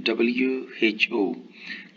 WHO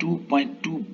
2.2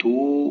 2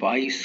22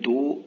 2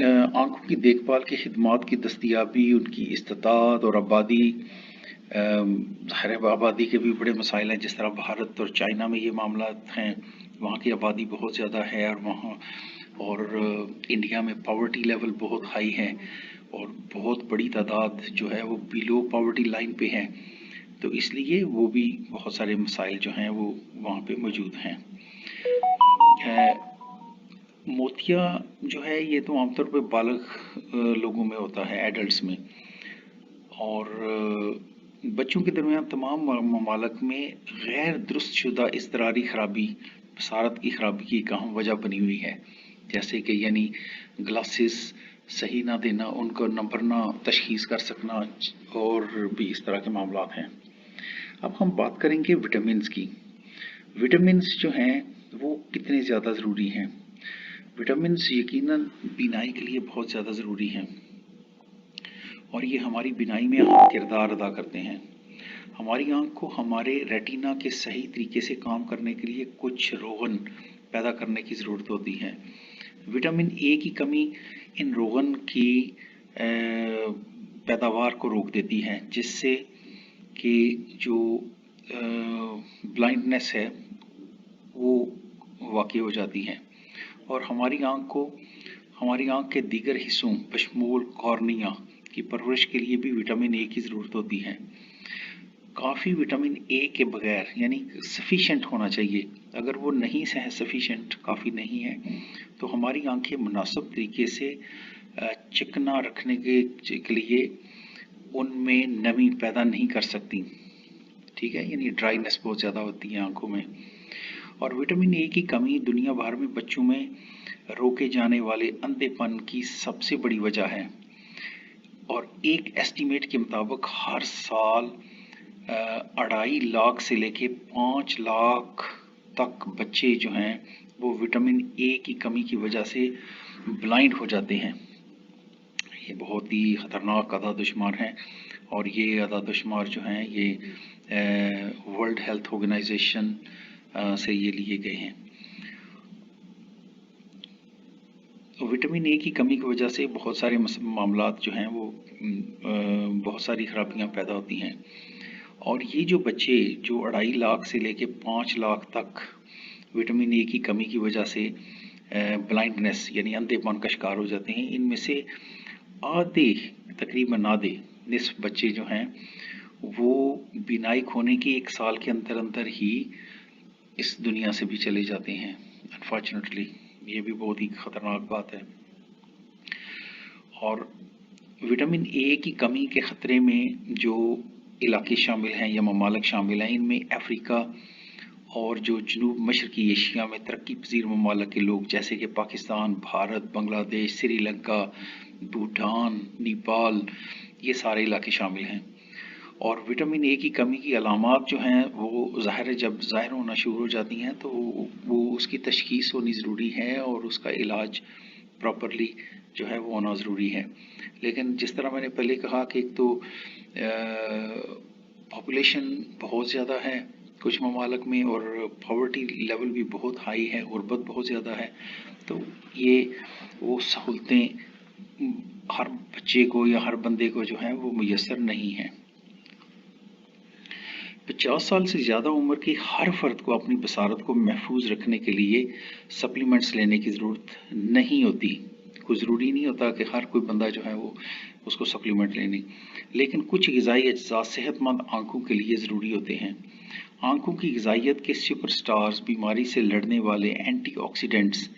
آنکھوں کی دیکھ بھال کی خدمات کی دستیابی، ان کی استطاعت اور آبادی، ظاہر ہے آبادی کے بھی بڑے مسائل ہیں، جس طرح بھارت اور چائنا میں یہ معاملات ہیں، وہاں کی آبادی بہت زیادہ ہے، اور وہاں اور انڈیا میں پاورٹی لیول بہت ہائی ہے، اور بہت بڑی تعداد جو ہے وہ بیلو پاورٹی لائن پہ ہیں، تو اس لیے وہ بھی بہت سارے مسائل جو ہیں وہ وہاں پہ موجود ہیں۔ موتیا جو ہے یہ تو عام طور پہ بالغ لوگوں میں ہوتا ہے، ایڈلٹس میں، اور بچوں کے درمیان تمام ممالک میں غیر درست شدہ اضطراری خرابی بصارت کی خرابی کی ایک اہم وجہ بنی ہوئی ہے، جیسے کہ یعنی گلاسز صحیح نہ دینا، ان کو نمبر نہ تشخیص کر سکنا، اور بھی اس طرح کے معاملات ہیں۔ اب ہم بات کریں گے وٹامنس کی۔ وٹامنس جو ہیں وہ کتنے زیادہ ضروری ہیں؟ وٹامنس یقیناً بینائی کے لیے بہت زیادہ ضروری ہیں، اور یہ ہماری بینائی میں اہم کردار ادا کرتے ہیں۔ ہماری آنکھ کو ہمارے ریٹینا کے صحیح طریقے سے کام کرنے کے لیے کچھ روغن پیدا کرنے کی ضرورت ہوتی ہے۔ وٹامن اے کی کمی ان روغن کی پیداوار کو روک دیتی ہے، جس سے کہ جو بلائنڈنس ہے وہ واقع ہو جاتی ہے، اور ہماری آنکھ کے دیگر حصوں بشمول کارنیا کی پرورش کے لیے بھی وٹامن اے کی ضرورت ہوتی ہے۔ کافی وٹامن اے کے بغیر یعنی سفیشینٹ ہونا چاہیے، اگر وہ نہیں ہے سفیشینٹ، کافی نہیں ہے، تو ہماری آنکھیں مناسب طریقے سے چکنا رکھنے کے لیے ان میں نمی پیدا نہیں کر سکتی، ٹھیک ہے، یعنی ڈرائینس بہت زیادہ ہوتی ہے آنکھوں میں۔ اور وٹامن اے کی کمی دنیا بھر میں بچوں میں روکے جانے والے اندھے پن کی سب سے بڑی وجہ ہے، اور ایک ایسٹیمیٹ کے مطابق ہر سال 2.5 لاکھ سے لے کے 5 لاکھ تک بچے جو ہیں وہ وٹامن اے کی کمی کی وجہ سے بلائنڈ ہو جاتے ہیں۔ یہ بہت ہی خطرناک اعداد و شمار ہیں، اور یہ اعداد و شمار جو ہیں یہ ورلڈ ہیلتھ آرگنائزیشن سے یہ لیے گئے ہیں۔ وٹامن اے کی کمی کی وجہ سے بہت سارے معاملات جو ہیں وہ بہت ساری خرابیاں پیدا ہوتی ہیں، اور یہ جو بچے جو 2.5 لاکھ سے لے کے 5 لاکھ تک وٹامن اے کی کمی کی وجہ سے بلائنڈنس یعنی اندھے پن کا شکار ہو جاتے ہیں، ان میں سے تقریباً آدھے نصف بچے جو ہیں وہ بینائی کھونے کے 1 سال کے اندر ہی اس دنیا سے بھی چلے جاتے ہیں، انفارچونیٹلی۔ یہ بھی بہت ہی خطرناک بات ہے۔ اور وٹامن اے کی کمی کے خطرے میں جو علاقے شامل ہیں یا ممالک شامل ہیں، ان میں افریقہ اور جو جنوب مشرقی ایشیا میں ترقی پذیر ممالک کے لوگ جیسے کہ پاکستان، بھارت، بنگلہ دیش، سری لنکا، بھوٹان، نیپال، یہ سارے علاقے شامل ہیں۔ اور وٹامن اے کی کمی کی علامات جو ہیں وہ ظاہر ہے جب ظاہر ہونا شروع ہو جاتی ہیں تو وہ اس کی تشخیص ہونی ضروری ہے، اور اس کا علاج پراپرلی جو ہے وہ ہونا ضروری ہے۔ لیکن جس طرح میں نے پہلے کہا کہ ایک تو پاپولیشن بہت زیادہ ہے کچھ ممالک میں، اور پاورٹی لیول بھی بہت ہائی ہے، غربت بہت زیادہ ہے، تو یہ وہ سہولتیں ہر بچے کو یا ہر بندے کو جو ہے وہ میسر نہیں ہیں۔ 50 سال سے زیادہ عمر کے ہر فرد کو اپنی بصارت کو محفوظ رکھنے کے لیے سپلیمنٹس لینے کی ضرورت نہیں ہوتی، کوئی ضروری نہیں ہوتا کہ ہر کوئی بندہ جو ہے وہ اس کو سپلیمنٹ لینے، لیکن کچھ غذائی اجزاء صحت مند آنکھوں کے لیے ضروری ہوتے ہیں۔ آنکھوں کی غذائیت کے سپر سٹارز بیماری سے لڑنے والے اینٹی آکسیڈنٹس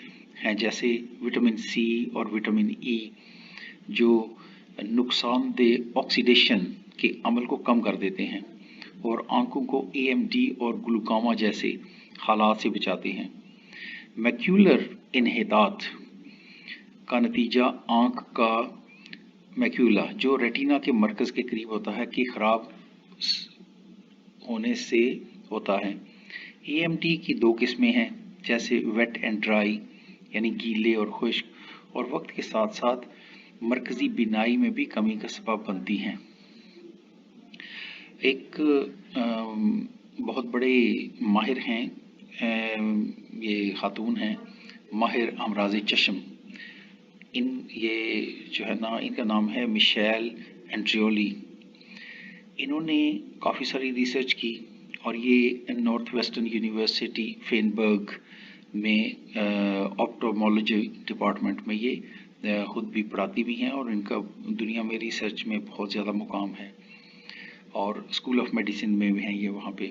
ہیں، جیسے وٹامن سی اور وٹامن ای، جو نقصان دہ آکسیڈیشن کے عمل کو کم کر دیتے ہیں اور آنکھوں کو اے ایم ڈی اور گلوکوما جیسے حالات سے بچاتے ہیں۔ میکیولر انحطاط کا نتیجہ آنکھ کا میکیولا جو ریٹینا کے مرکز کے قریب ہوتا ہے کہ خراب ہونے سے ہوتا ہے۔ اے ایم ڈی کی 2 قسمیں ہیں، جیسے ویٹ اینڈ ڈرائی یعنی گیلے اور خشک، اور وقت کے ساتھ ساتھ مرکزی بینائی میں بھی کمی کا سبب بنتی ہیں۔ ایک بہت بڑے ماہر ہیں، یہ خاتون ہیں، ماہر امراض چشم، یہ جو ہے نا ان کا نام ہے مشیل اینڈریولی. انہوں نے کافی ساری ریسرچ کی اور یہ نارتھ ویسٹرن یونیورسٹی فینبرگ میں آپٹومولوجی ڈپارٹمنٹ میں یہ خود بھی پڑھاتی بھی ہیں اور ان کا دنیا میں ریسرچ میں بہت زیادہ مقام ہے اور اسکول آف میڈیسن میں بھی ہیں یہ وہاں پہ.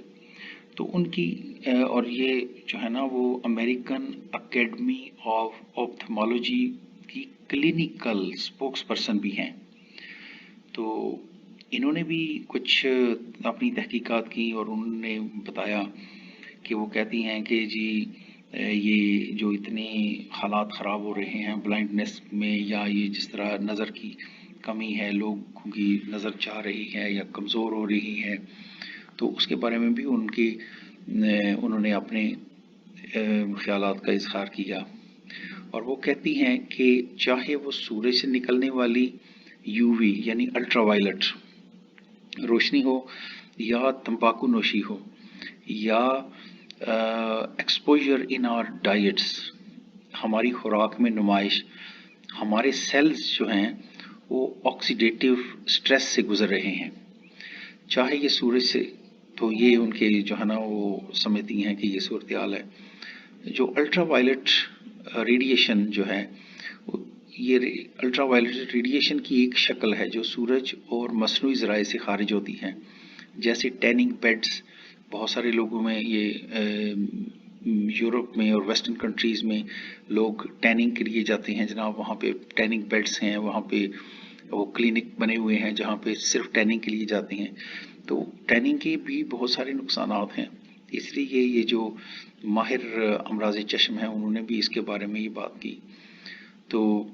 تو ان کی اور یہ جو ہے نا وہ امریکن اکیڈمی آف آپتھمالوجی کی کلینیکل اسپوکس پرسن بھی ہیں. تو انہوں نے بھی کچھ اپنی تحقیقات کی اور انہوں نے بتایا کہ وہ کہتی ہیں کہ جی یہ جو اتنے حالات خراب ہو رہے ہیں بلائنڈنس میں، یا یہ جس طرح نظر کی کمی ہے، لوگوں کی نظر جا رہی ہے یا کمزور ہو رہی ہے، تو اس کے بارے میں بھی انہوں نے اپنے خیالات کا اظہار کیا. اور وہ کہتی ہیں کہ چاہے وہ سورج سے نکلنے والی یو وی یعنی الٹرا وائلٹ روشنی ہو، یا تمباکو نوشی ہو، یا ایکسپوجر ان آر ڈائٹس، ہماری خوراک میں نمائش، ہمارے سیلز جو ہیں وہ آکسیڈیٹیو سٹریس سے گزر رہے ہیں. چاہے یہ سورج سے، تو یہ ان کے جو ہے نا وہ سمجھتی ہیں کہ یہ صورتحال ہے. جو الٹرا وائلٹ ریڈیشن جو ہے، یہ الٹرا وائلٹ ریڈیشن کی ایک شکل ہے جو سورج اور مصنوعی ذرائع سے خارج ہوتی ہے، جیسے ٹیننگ بیڈز. بہت سارے لوگوں میں یہ یورپ میں اور ویسٹرن کنٹریز میں لوگ ٹیننگ کے لیے جاتے ہیں جناب، وہاں پہ ٹیننگ بیڈز ہیں، وہاں پہ وہ کلینک بنے ہوئے ہیں جہاں پہ صرف ٹیننگ کے لیے جاتے ہیں. تو ٹیننگ کے بھی بہت سارے نقصانات ہیں، اس لیے یہ جو ماہر امراض چشم ہیں انہوں نے بھی اس کے بارے میں یہ بات کی. تو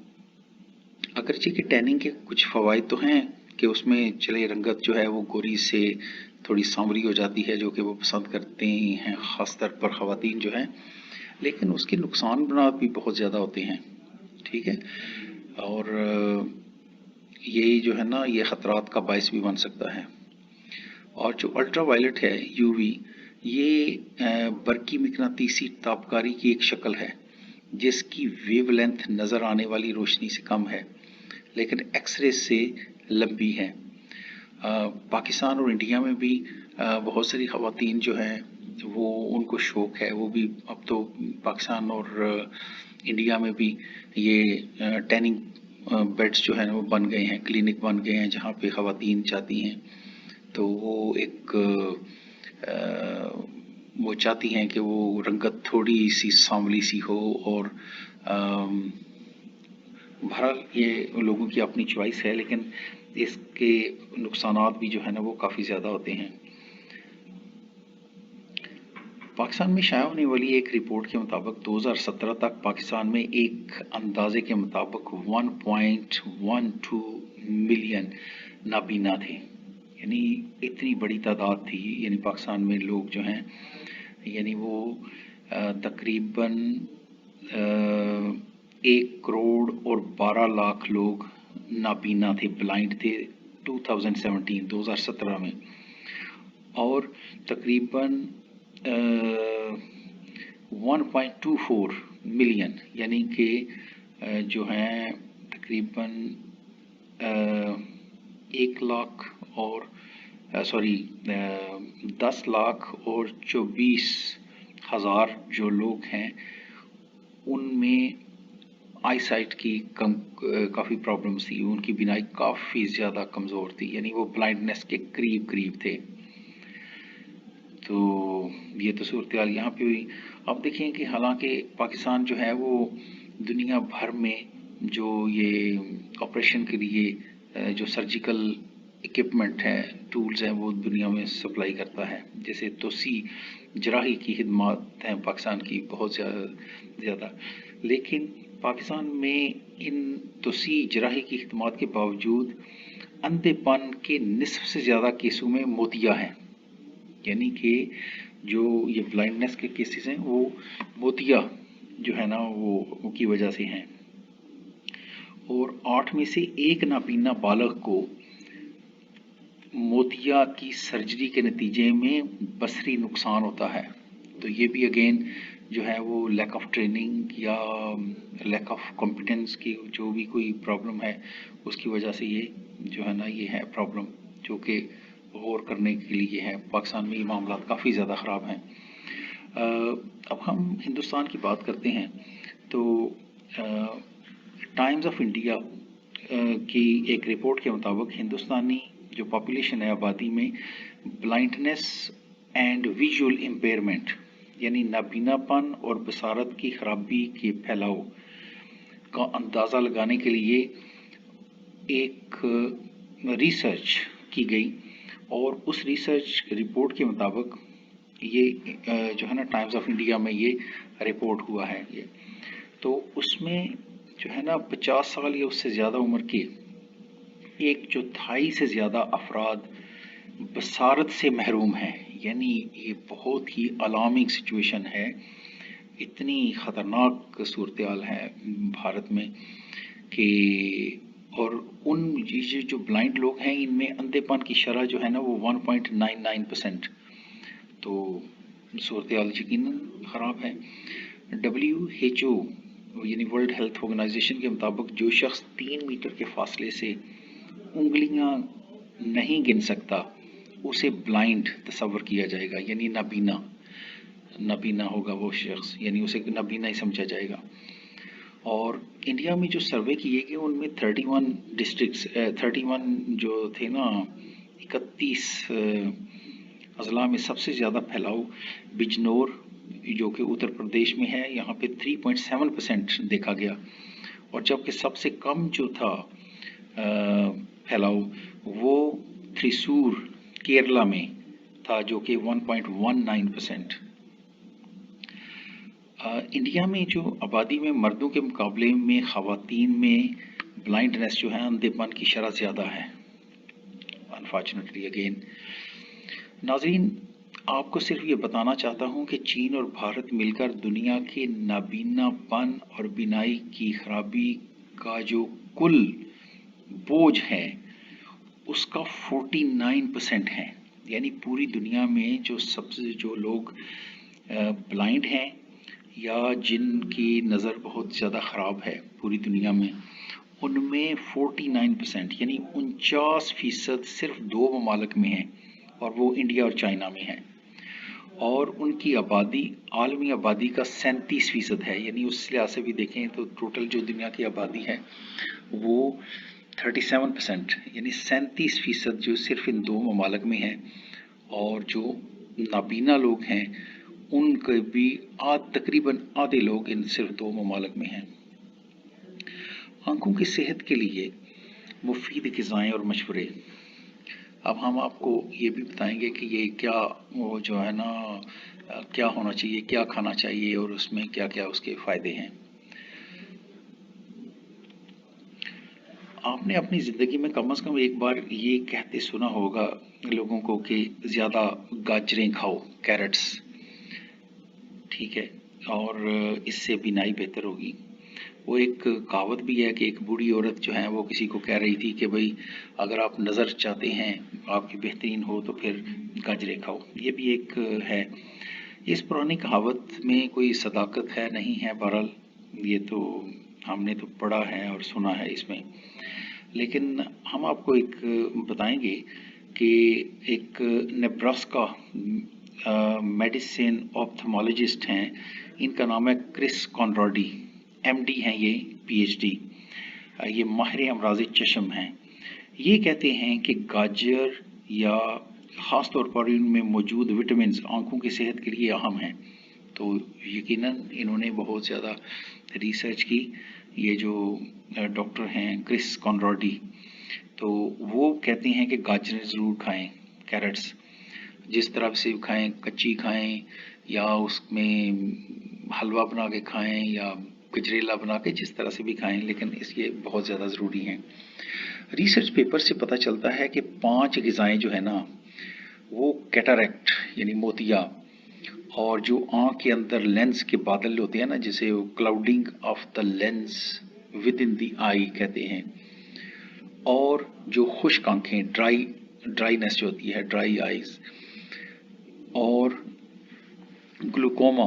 اگرچہ کہ ٹیننگ کے کچھ فوائد تو ہیں کہ اس میں چلے رنگت جو ہے وہ گوری سے تھوڑی سانوری ہو جاتی ہے، جو کہ وہ پسند کرتے ہیں خاص طور پر خواتین جو ہیں، لیکن اس کے نقصان بھی بہت زیادہ ہوتے ہیں. ٹھیک ہے، اور یہ جو ہے نا یہ خطرات کا باعث بھی بن سکتا ہے. اور جو الٹرا وائلٹ ہے یو وی، یہ برقی مقناطیسی تابکاری کی ایک شکل ہے جس کی ویو لینتھ نظر آنے والی روشنی سے کم ہے لیکن ایکس رے سے لمبی ہے. پاکستان اور انڈیا میں بھی بہت ساری خواتین جو ہیں وہ ان کو شوق ہے، وہ بھی اب تو پاکستان اور انڈیا میں بھی یہ ٹیننگ بیڈز جو ہیں وہ بن گئے ہیں، کلینک بن گئے ہیں جہاں پہ خواتین جاتی ہیں. تو وہ ایک وہ چاہتی ہیں کہ وہ رنگت تھوڑی سی سانولی سی ہو، اور بہرحال یہ لوگوں کی اپنی چوائس ہے، لیکن اس کے نقصانات بھی جو ہے نا وہ کافی زیادہ ہوتے ہیں. پاکستان میں شائع ہونے والی ایک رپورٹ کے مطابق 2017 تک پاکستان میں ایک اندازے کے مطابق 1.12 ملین نابینا تھے. یعنی اتنی بڑی تعداد تھی، یعنی پاکستان میں لوگ جو ہیں یعنی وہ تقریباً 1.12 کروڑ لوگ نابینا تھے، بلائنڈ تھے 2017 میں. اور تقریباً 1.24 ملین یعنی کہ جو ہیں تقریباً 10,24,000 جو لوگ ہیں ان میں آئی سائٹ کی کافی پرابلمس تھی، ان کی بینائی کافی زیادہ کمزور تھی، یعنی وہ بلائنڈنس کے قریب تھے. تو یہ تو صورتحال یہاں پہ ہوئی. اب دیکھیں کہ حالانکہ پاکستان جو ہے وہ دنیا بھر میں جو یہ آپریشن کے لیے جو سرجیکل اکوپمنٹ ہیں، ٹولز ہیں، وہ دنیا میں سپلائی کرتا ہے. جیسے توسیع جراحی کی خدمات ہیں پاکستان کی بہت زیادہ، لیکن پاکستان میں ان توسیع جراحی کی خدمات کے باوجود اندھے پن کے نصف سے زیادہ کیسوں میں موتیا ہیں. یعنی کہ جو یہ بلائنڈنس کے کیسز ہیں وہ موتیا جو ہے نا وہ کی وجہ سے ہیں. اور 8 میں سے 1 نابینا بالغ کو موتیا کی سرجری کے نتیجے میں بصری نقصان ہوتا ہے. تو یہ بھی اگین جو ہے وہ لیک آف ٹریننگ یا لیک آف کمپیٹنس کی جو بھی کوئی پرابلم ہے اس کی وجہ سے یہ جو ہے نا یہ ہے پرابلم جو کہ غور کرنے کے لیے ہے. پاکستان میں یہ معاملات کافی زیادہ خراب ہیں. اب ہم ہندوستان کی بات کرتے ہیں تو ٹائمز آف انڈیا کی ایک رپورٹ کے مطابق ہندوستانی جو پاپولیشن ہے آبادی میں بلائنڈنس اینڈ ویژول امپیئرمنٹ یعنی نابینا پن اور بصارت کی خرابی کے پھیلاؤ کا اندازہ لگانے کے لیے ایک ریسرچ کی گئی اور اس ریسرچ رپورٹ کے مطابق یہ جو ہے نا ٹائمز آف انڈیا میں یہ رپورٹ ہوا ہے. یہ تو اس میں جو ہے نا 50 سال یا اس سے زیادہ عمر کے 1/4 سے زیادہ افراد بصارت سے محروم ہیں. یعنی یہ بہت ہی الارمنگ سچویشن ہے. اتنی خطرناک صورتحال ہے بھارت میں کہ اور ان جو بلائنڈ لوگ ہیں ان میں اندھے پن کی شرح جو ہے نا وہ 1.99%. تو صورتحال یقیناً خراب ہے. WHO یعنی ورلڈ ہیلتھ آرگنائزیشن کے مطابق جو شخص 3 میٹر کے فاصلے سے انگلیاں نہیں گن سکتا اسے بلائنڈ تصور کیا جائے گا یعنی نابینا ہوگا وہ شخص یعنی اسے نابینا ہی سمجھا جائے گا. اور انڈیا میں جو سروے کیے گئے ان میں 31 ڈسٹرکٹس 31 جو تھے نا 31 اضلاع میں سب سے زیادہ پھیلاؤ بجنور جو کہ اتر پردیش میں ہے یہاں پہ 3.7% دیکھا گیا. اور جبکہ سب سے کم جو تھا پھیلاؤ وہ تھریسور کیرلا میں تھا جو کہ 1.19%. انڈیا میں جو آبادی میں مردوں کے مقابلے میں خواتین میں بلائنڈنس جو ہے اندھے پن کی شرح زیادہ ہے انفارچونیٹلی اگین. ناظرین آپ کو صرف یہ بتانا چاہتا ہوں کہ چین اور بھارت مل کر دنیا کے نابینا پن اور بینائی کی خرابی کا جو کل بوجھ ہے اس کا 49% ہے. یعنی پوری دنیا میں جو لوگ بلائنڈ ہیں یا جن کی نظر بہت زیادہ خراب ہے پوری دنیا میں ان میں 49% یعنی 49% صرف 2 ممالک میں ہیں اور وہ انڈیا اور چائنا میں ہے. اور ان کی آبادی عالمی آبادی کا 37% ہے. یعنی اس لحاظ سے بھی دیکھیں تو ٹوٹل جو دنیا کی آبادی ہے وہ 37% یعنی 37% جو صرف ان 2 ممالک میں ہے. اور جو نابینا لوگ ہیں ان کے بھی تقریباً آدھے لوگ ان صرف 2 ممالک میں ہیں. آنکھوں کی صحت کے لیے مفید غذائیں اور مشورے. اب ہم آپ کو یہ بھی بتائیں گے کہ یہ کیا وہ جو ہے نا کیا ہونا چاہیے کیا کھانا چاہیے اور اس میں کیا کیا اس کے فائدے ہیں. آپ نے اپنی زندگی میں کم از کم ایک بار یہ کہتے سنا ہوگا لوگوں کو کہ زیادہ گاجریں کھاؤ کیرٹس ٹھیک ہے اور اس سے بینائی بہتر ہوگی. وہ ایک کہاوت بھی ہے کہ ایک بوڑھی عورت جو ہے وہ کسی کو کہہ رہی تھی کہ بھئی اگر آپ نظر چاہتے ہیں آپ کی بہترین ہو تو پھر گاجریں کھاؤ. یہ بھی ایک ہے. اس پرانی کہاوت میں کوئی صداقت ہے نہیں ہے بہرحال یہ تو ہم نے تو پڑھا ہے اور سنا ہے اس میں. لیکن ہم آپ کو ایک بتائیں گے کہ ایک نیبراسکا میڈیسن آپتھمالوجسٹ ہیں ان کا نام ہے کرس کانراڈی MD ہیں یہ PhD یہ ماہر امراض چشم ہیں. یہ کہتے ہیں کہ گاجر یا خاص طور پر ان میں موجود وٹامنز آنکھوں کی صحت کے لیے اہم ہیں. تو یقیناً انہوں نے بہت زیادہ ریسرچ کی. یہ جو ڈاکٹر ہیں کرس کانراڈی تو وہ کہتے ہیں کہ گاجریں ضرور کھائیں کیرٹس جس طرح سے کھائیں کچی کھائیں یا اس میں حلوہ بنا کے کھائیں یا گجریلا بنا کے جس طرح سے بھی کھائیں لیکن اس یہ بہت زیادہ ضروری ہیں. ریسرچ پیپر سے پتہ چلتا ہے کہ 5 غذائیں جو ہے نا وہ کیٹاریکٹ یعنی موتیا اور جو آنکھ کے اندر لینس کے بادل ہوتے ہیں نا جسے clouding of the lens with in the eye کہتے ہیں اور جو خشک آنکھیں ڈرائینس جو ہوتی ہے ڈرائی آئیز اور گلوکوما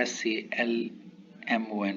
SALMON,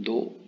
2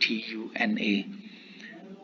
TUNA।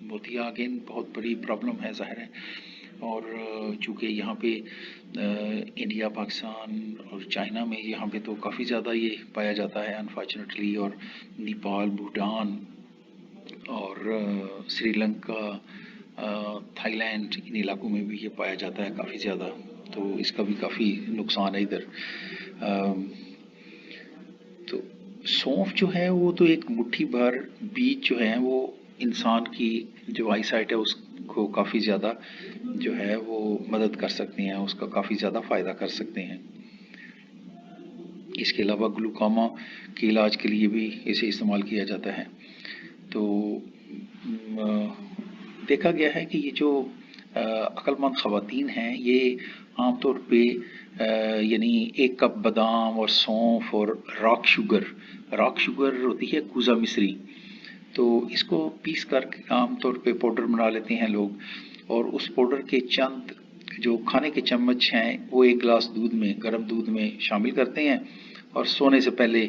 موتیا اگین بہت بڑی پرابلم ہے ظاہر ہے، اور چونکہ یہاں پہ انڈیا، پاکستان اور چائنا میں یہاں پہ تو کافی زیادہ یہ پایا جاتا ہے انفارچونیٹلی، اور نیپال، بھوٹان اور سری لنکا، تھائی لینڈ، ان علاقوں میں بھی یہ پایا جاتا ہے کافی زیادہ، تو اس کا بھی کافی نقصان ہے ادھر۔ تو سونف جو ہے وہ تو ایک مٹھی بھر بیج جو ہے وہ انسان کی جو آئی سائٹ ہے اس کو کافی زیادہ جو ہے وہ مدد کر سکتے ہیں، اس کا کافی زیادہ فائدہ کر سکتے ہیں۔ اس کے علاوہ گلوکوما کے علاج کے لیے بھی اسے استعمال کیا جاتا ہے۔ تو دیکھا گیا ہے کہ یہ جو عقل مند خواتین ہیں یہ عام طور پہ یعنی 1 کپ بادام اور سونف اور راک شوگر ہوتی ہے کوزا مصری، تو اس کو پیس کر عام طور پہ پاؤڈر بنا لیتے ہیں لوگ، اور اس پاؤڈر کے چند جو کھانے کے چمچ ہیں وہ 1 گلاس دودھ میں، گرم دودھ میں شامل کرتے ہیں، اور سونے سے پہلے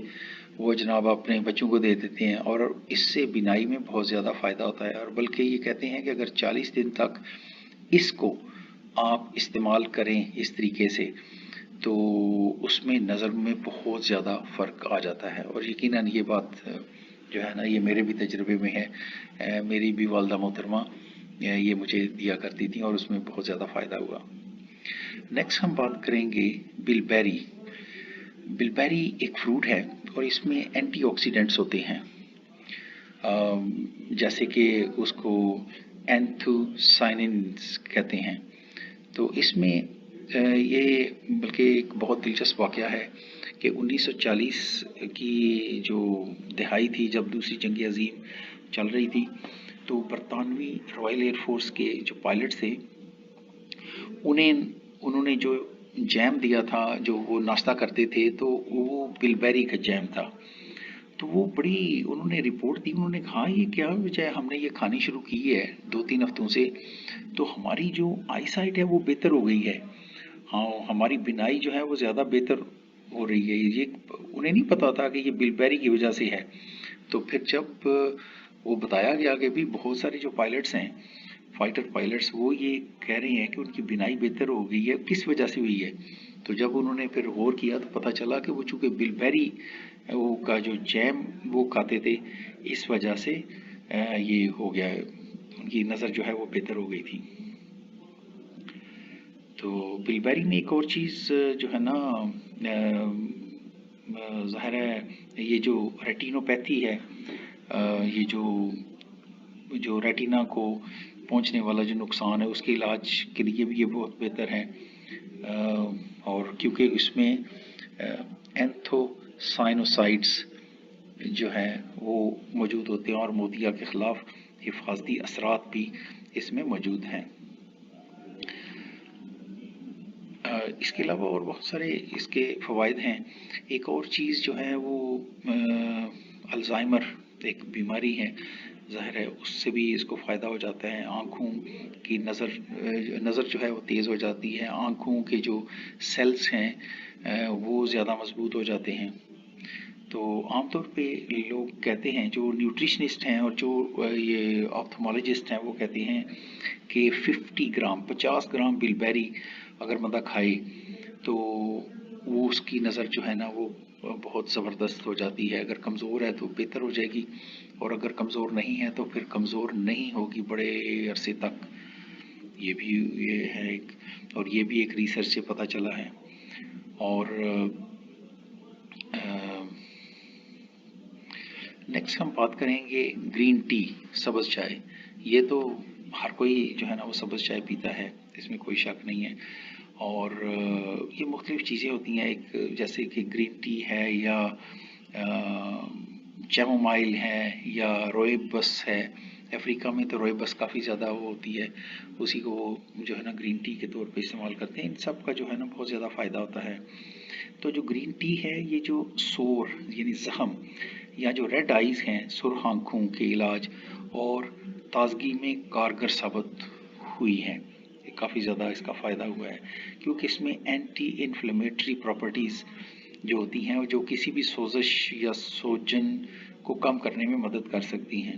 وہ جناب اپنے بچوں کو دے دیتے ہیں، اور اس سے بینائی میں بہت زیادہ فائدہ ہوتا ہے، اور بلکہ یہ کہتے ہیں کہ اگر 40 دن تک اس کو آپ استعمال کریں اس طریقے سے تو اس میں نظر میں بہت زیادہ فرق آ جاتا ہے، اور یقیناً یہ بات جو ہے نا یہ میرے بھی تجربے میں ہے، میری بھی والدہ محترمہ یہ مجھے دیا کرتی تھیں اور اس میں بہت زیادہ فائدہ ہوا۔ نیکسٹ ہم بات کریں گے بل بیری۔ بل بیری ایک فروٹ ہے اور اس میں اینٹی آکسیڈنٹس ہوتے ہیں، جیسے کہ اس کو اینتھوسائننز کہتے ہیں۔ تو اس میں یہ بلکہ ایک بہت دلچسپ واقعہ ہے کہ 1940 کی جو دہائی تھی جب دوسری جنگ عظیم چل رہی تھی، تو برطانوی رائل ایئر فورس کے جو پائلٹ تھے انہوں نے جو جیم دیا تھا جو وہ ناشتہ کرتے تھے تو وہ بل بیری کا جیم تھا، تو وہ بڑی انہوں نے رپورٹ دی، انہوں نے کہا یہ کیا وجہ ہے، ہم نے یہ کھانی شروع کی ہے 2-3 ہفتوں سے تو ہماری جو آئی سائٹ ہے وہ بہتر ہو گئی ہے، ہاں ہماری بینائی جو ہے وہ زیادہ بہتر ہو رہی ہے۔ یہ انہیں نہیں پتا تھا کہ یہ بل بیری کی وجہ سے ہے۔ تو پھر جب وہ بتایا گیا کہ بھی بہت سارے جو پائلٹس ہیں، فائٹر پائلٹس، وہ یہ کہہ رہے ہیں کہ ان کی بینائی بہتر ہو گئی ہے، کس وجہ سے ہوئی ہے؟ تو جب انہوں نے پھر غور کیا تو پتہ چلا کہ وہ چونکہ بل بیری وہ کا جو جیم وہ کھاتے تھے اس وجہ سے یہ ہو گیا، ان کی نظر جو ہے وہ بہتر ہو گئی تھی۔ تو بل بیری میں ایک اور چیز جو ہے نا ظاہر ہے یہ جو ریٹینوپیتھی ہے، یہ جو ریٹینا کو پہنچنے والا جو نقصان ہے اس کے علاج کے لیے بھی یہ بہت بہتر ہے، اور کیونکہ اس میں اینتھوسائنوسائڈس جو ہیں وہ موجود ہوتے ہیں اور موتیا کے خلاف حفاظتی اثرات بھی اس میں موجود ہیں۔ اس کے علاوہ اور بہت سارے اس کے فوائد ہیں۔ ایک اور چیز جو ہے وہ الزائمر ایک بیماری ہے، ظاہر ہے اس سے بھی اس کو فائدہ ہو جاتا ہے، آنکھوں کی نظر جو ہے وہ تیز ہو جاتی ہے، آنکھوں کے جو سیلز ہیں وہ زیادہ مضبوط ہو جاتے ہیں۔ تو عام طور پہ لوگ کہتے ہیں جو نیوٹریشنسٹ ہیں اور جو یہ آپتھمالوجسٹ ہیں وہ کہتے ہیں کہ 50 گرام بل بیری اگر بندہ کھائے تو وہ اس کی نظر جو ہے نا وہ بہت زبردست ہو جاتی ہے، اگر کمزور ہے تو بہتر ہو جائے گی، اور اگر کمزور نہیں ہے تو پھر کمزور نہیں ہوگی بڑے عرصے تک۔ یہ بھی یہ ہے ایک، اور یہ بھی ایک ریسرچ سے پتہ چلا ہے۔ اور نیکسٹ ہم بات کریں گے گرین ٹی، سبز چائے۔ یہ تو ہر کوئی جو ہے نا وہ سبز چائے پیتا ہے، اس میں کوئی شک نہیں ہے، اور یہ مختلف چیزیں ہوتی ہیں، ایک جیسے کہ گرین ٹی ہے یا چیمومائل ہے یا رویبس ہے، افریقہ میں تو رویبس کافی زیادہ وہ ہوتی ہے، اسی کو وہ جو ہے نا گرین ٹی کے طور پہ استعمال کرتے ہیں، ان سب کا جو ہے نا بہت زیادہ فائدہ ہوتا ہے۔ تو جو گرین ٹی ہے یہ جو سور یعنی زخم یا جو ریڈ آئیز ہیں، سرخ آنکھوں کے علاج اور تازگی میں کارگر ثابت ہوئی ہے، کافی زیادہ اس کا فائدہ ہوا ہے، کیونکہ اس میں اینٹی انفلیمیٹری پراپرٹیز جو ہوتی ہیں جو کسی بھی سوزش یا سوجن کو کم کرنے میں مدد کر سکتی ہیں۔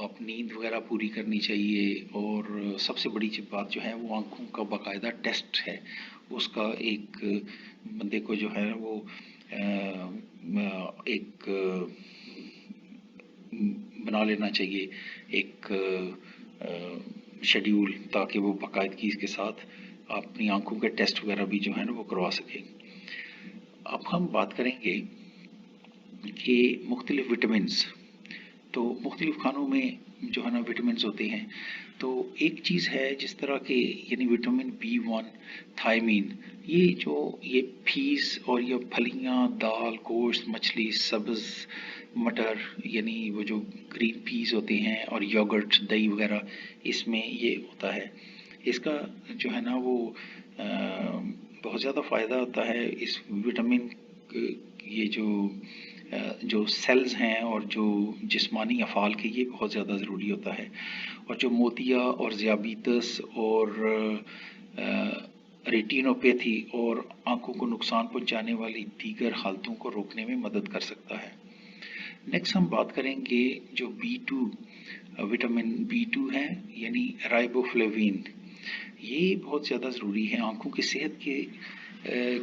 آپ نیند وغیرہ پوری کرنی چاہیے، اور سب سے بڑی بات جو ہے وہ آنکھوں کا باقاعدہ ٹیسٹ ہے، اس کا ایک بندے کو جو ہے وہ ایک بنا لینا چاہیے، ایک شیڈیول، تاکہ وہ باقاعدگی کے ساتھ اپنی آنکھوں کے ٹیسٹ وغیرہ بھی جو ہے نا وہ کروا سکیں۔ اب ہم بات کریں گے کہ مختلف وٹامنس، تو مختلف کھانوں میں جو ہے نا وٹامنس ہوتے ہیں، تو ایک چیز ہے جس طرح کے یعنی وٹامن B1، تھائمین، یہ پیس اور یہ پھلیاں، دال، گوشت، مچھلی، سبز مٹر، یعنی وہ جو گرین پیس ہوتے ہیں، اور یوگرٹ، دہی وغیرہ، اس میں یہ ہوتا ہے۔ اس کا جو ہے نا وہ بہت زیادہ فائدہ ہوتا ہے اس وٹامن، یہ جو سیلز ہیں اور جو جسمانی افعال کے، یہ بہت زیادہ ضروری ہوتا ہے، اور جو موتیا اور ذیابیطس اور ریٹینوپیتھی اور آنکھوں کو نقصان پہنچانے والی دیگر حالتوں کو روکنے میں مدد کر سکتا ہے۔ نیکسٹ ہم بات کریں گے جو B2، وٹامن B2 ہے، یعنی رائبو فلیوین، یہ بہت زیادہ ضروری ہے آنکھوں کی صحت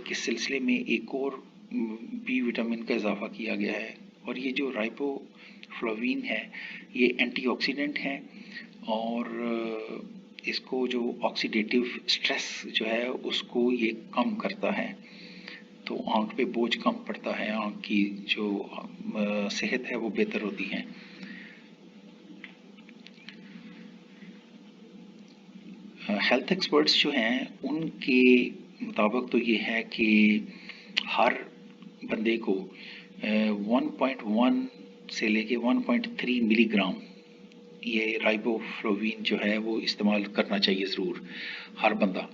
کے سلسلے میں۔ ایک اور بی وٹامن کا اضافہ کیا گیا ہے، اور یہ جو رائبو فلیوین ہے یہ اینٹی آکسیڈنٹ ہے، اور اس کو جو آکسیڈیٹیو سٹریس جو ہے اس کو یہ کم کرتا ہے، تو آنکھ پہ بوجھ کم پڑتا ہے، آنکھ کی جو صحت ہے وہ بہتر ہوتی ہے۔ ہیلتھ ایکسپرٹس جو ہیں ان کے مطابق تو یہ ہے کہ ہر بندے کو 1.1 سے لے کے 1.3 ملی گرام یہ رائبو فلیوین جو ہے وہ استعمال کرنا چاہیے ضرور، ہر بندہ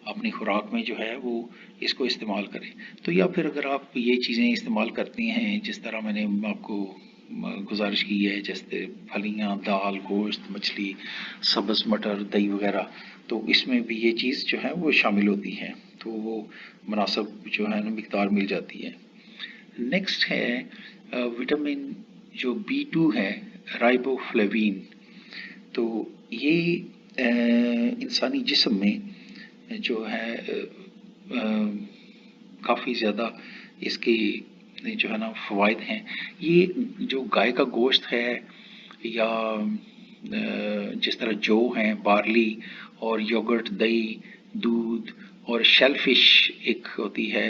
اپنی خوراک میں جو ہے وہ اس کو استعمال کرے۔ تو یا پھر اگر آپ یہ چیزیں استعمال کرتی ہیں جس طرح میں نے آپ کو گزارش کی ہے، جیسے پھلیاں، دال، گوشت، مچھلی، سبز مٹر، دہی وغیرہ، تو اس میں بھی یہ چیز جو ہے وہ شامل ہوتی ہے، تو وہ مناسب جو ہے نا مقدار مل جاتی ہے۔ نیکسٹ ہے وٹامن جو B2 ہے، رائبو فلیوین، تو یہ انسانی جسم میں جو ہے کافی زیادہ اس کی جو ہے نا فوائد ہیں۔ یہ جو گائے کا گوشت ہے، یا جس طرح جو ہیں، بارلی اور یوگرٹ، دہی، دودھ، اور شیل فش ایک ہوتی ہے،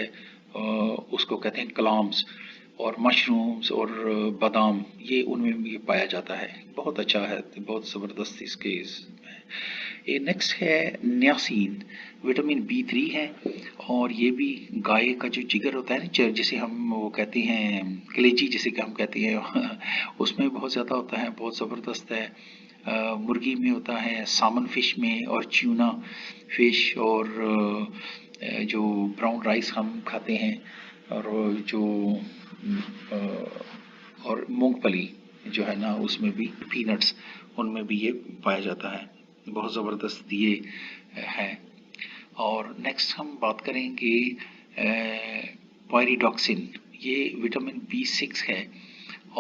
اس کو کہتے ہیں کلامز، اور مشرومز اور بادام، یہ ان میں بھی پایا جاتا ہے، بہت اچھا ہے، بہت زبردست اس کے یہ۔ نیکسٹ ہے نیاسین، وٹامن B3 ہے، اور یہ بھی گائے کا جو جگر ہوتا ہے نا، جسے ہم وہ کہتے ہیں کلیجی، جسے کہ ہم کہتے ہیں اس میں بہت زیادہ ہوتا ہے، بہت زبردست ہے۔ مرغی میں ہوتا ہے، سامن فش میں، اور چیونا فش، اور جو براؤن رائس ہم کھاتے ہیں، اور جو اور مونگ پھلی جو ہے نا اس میں بھی، پینٹس، ان میں بھی یہ پایا جاتا ہے، بہت زبردست یہ ہے۔ اور نیکسٹ ہم بات کریں گے پائریڈاکسن، یہ وٹامن B6 ہے،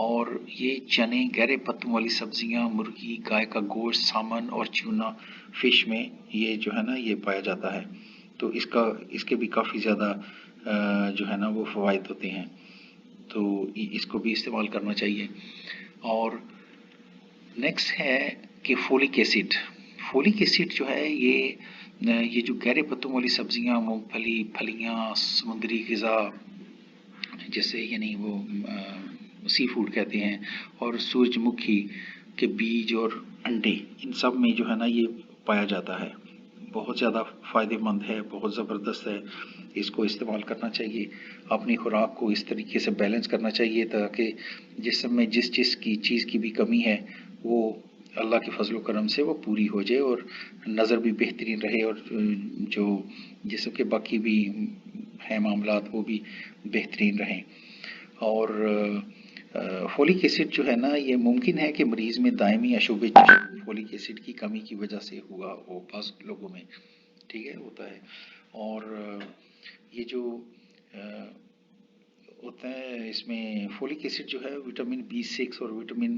اور یہ چنے، گہرے پتوں والی سبزیاں، مرغی، گائے کا گوشت، سامن اور چونا فش میں یہ جو ہے نا یہ پایا جاتا ہے، تو اس کے بھی کافی زیادہ جو ہے نا وہ فوائد ہوتے ہیں، تو اس کو بھی استعمال کرنا چاہیے۔ اور نیکسٹ ہے کہ فولک ایسڈ، فولک ایسڈ جو ہے یہ جو گہرے پتوں والی سبزیاں، مونگ پھلی، پھلیاں، سمندری غذا جیسے یعنی وہ سی فوڈ کہتے ہیں، اور سورج مکھی کے بیج اور انڈے، ان سب میں جو ہے نا یہ پایا جاتا ہے، بہت زیادہ فائدہ مند ہے، بہت زبردست ہے، اس کو استعمال کرنا چاہیے، اپنی خوراک کو اس طریقے سے بیلنس کرنا چاہیے تاکہ جسم میں جس چیز کی بھی کمی ہے وہ اللہ کے فضل و کرم سے وہ پوری ہو جائے، اور نظر بھی بہترین رہے، اور جو جسم کے باقی بھی ہیں معاملات وہ بھی بہترین رہیں۔ اور فولک ایسڈ جو ہے نا یہ ممکن ہے کہ مریض میں دائمی یا شعبے فولک ایسڈ کی کمی کی وجہ سے ہوا ہو، بعض لوگوں میں ٹھیک ہے ہوتا ہے، اور یہ جو ہوتا ہے اس میں فولک ایسڈ جو ہے وٹامن B6 اور وٹامن